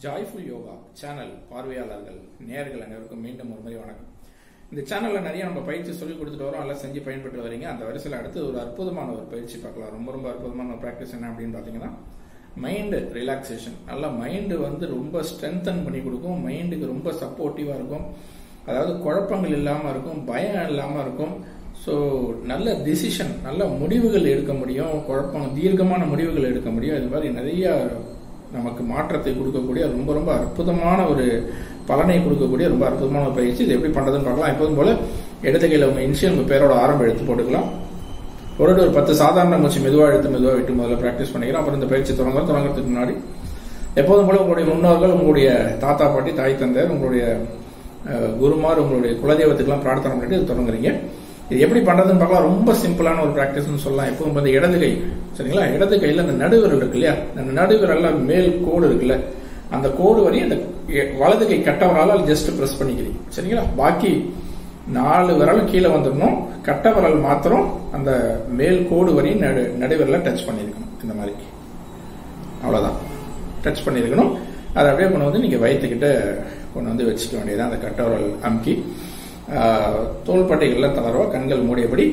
Joyful yoga channel பார்வையாளர்கள் நேயர்கள் அனைவருக்கும் மீண்டும் ஒரு முறை வணக்கம். இந்த சேனல்ல நிறைய நம்ம பயிற்சி சொல்லி கொடுத்துட்டு வரோம், எல்லாம் செஞ்சு பயன்பட்டு வரீங்க. அந்த வரிசையில் அடுத்து ஒரு அற்புதமான ஒரு பயிற்சி பார்க்கலாம். ரொம்ப அற்புதமான பிராக்டிஸ் என்ன அப்படின்னு பாத்தீங்கன்னா, மைண்ட் ரிலாக்ஸேஷன். நல்லா மைண்டு ரொம்ப ஸ்ட்ரென்தன் பண்ணி கொடுக்கும், மைண்டுக்கு ரொம்ப சப்போர்ட்டிவா இருக்கும். அதாவது குழப்பங்கள் இல்லாம இருக்கும், பயம் இல்லாம இருக்கும். ஸோ நல்ல டிசிஷன், நல்ல முடிவுகள் எடுக்க முடியும், தீர்க்கமான முடிவுகள் எடுக்க முடியும். இது மாதிரி நிறைய நமக்கு மாற்றத்தை கொடுக்கக்கூடிய ரொம்ப அற்புதமான ஒரு பலனை கொடுக்கக்கூடிய ரொம்ப அற்புதமான ஒரு பயிற்சி. இது எப்படி பண்றதுன்னு பார்க்கலாம். எப்போதும் போல இடது கையில உங்க இனிஷியல் உங்க பேரோட ஆரம்ப எழுத்து போட்டுக்கலாம். ஒரு 10 சாதாரண மூச்சு மெதுவா விட்டு முதல்ல பிராக்டிஸ் பண்ணிக்கலாம். அப்புறம் இந்த பயிற்சி தொடங்குறதுக்கு முன்னாடி எப்போதும் போல உங்களுடைய முன்னோர்கள், உங்களுடைய தாத்தா பாட்டி, தாய் தந்தையர், உங்களுடைய குருமார், உங்களுடைய குலதெய்வத்துக்கெல்லாம் பிரார்த்தனை பண்ணிட்டு இது தொடங்குறீங்க. இது எப்படி பண்றதுன்னு பார்க்கலாம். ரொம்ப சிம்பிளான ஒரு பிராக்டிஸ்னு சொல்லலாம். எப்பவும் வந்து இடது கை, சரிங்களா, இடது கையில அந்த நடுவிரல் இருக்கு இல்லையா, அந்த நடுவிரல்ல மேல் கோடு இருக்குல்ல, அந்த கோடு வரையும் அந்த வலது கை கட்டவரால ஜஸ்ட் பிரஸ் பண்ணிக்கிறீங்க, சரிங்களா. பாக்கி 4 விரலும் கீழே வந்துடணும். கட்ட விரல் மாத்திரம் அந்த மேல் கோடு வரையும் நடுவிரல டச் பண்ணிருக்கணும். இந்த மாதிரி அவ்வளவுதான், டச் பண்ணிருக்கணும். அதை அப்படியே கொண்டு வந்து நீங்க வயிற்றுக்கிட்ட கொண்டு வந்து வச்சுக்க வேண்டியதான். அந்த கட்ட விரல் அமுக்கி தோள்பட்டைகள்ல தளர்வா கண்கள் மூடியபடி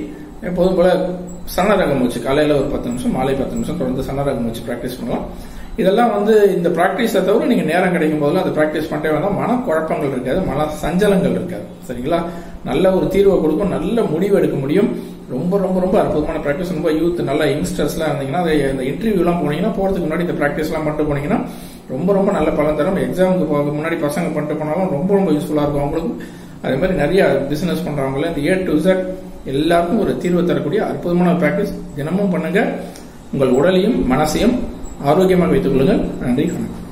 எப்போதும் போல சன்னரகம் மூச்சு, காலையில ஒரு 10 நிமிஷம், மாலை 10 நிமிஷம் தொடர்ந்து சன்னரகம் மூச்சு பிராக்டிஸ் பண்ணலாம். இதெல்லாம் இந்த பிராக்டிஸை தவிர நீங்க நேரம் கிடைக்கும் போதெல்லாம் அதை பிராக்டிஸ் பண்ணிட்டே வந்தா மனக்குழப்பங்கள் இருக்காது, மன சஞ்சலங்கள் இருக்காது, சரிங்களா. நல்ல ஒரு தீர்வை கொடுக்கும், நல்ல முடிவு எடுக்க முடியும். ரொம்ப அற்புதமான பிராக்டிஸ். ரொம்ப யூத், நல்ல யங்ஸ்டர்ஸ் எல்லாம் இருந்தீங்கன்னா, இந்த இன்டர்வியூ எல்லாம் போனீங்கன்னா, போறதுக்கு முன்னாடி இந்த பிராக்டிஸ் எல்லாம் பண்ணிட்டு போனீங்கன்னா ரொம்ப நல்ல பலன் தரும். எக்ஸாமுக்கு போக முன்னாடி பசங்க பண்ணிட்டு போனாலும் ரொம்ப யூஸ்ஃபுல்லா இருக்கும் அவங்களுக்கும். அதே மாதிரி நிறைய பிசினஸ் பண்றவங்கள இந்த A to Z எல்லாருக்கும் ஒரு தீர்வு தரக்கூடிய அற்புதமான பிராக்டிஸ். தினமும் பண்ணுங்க. உங்கள் உடலையும் மனசையும் ஆரோக்கியமாக வைத்துக் கொள்ளுங்கள். நன்றி, வணக்கம்.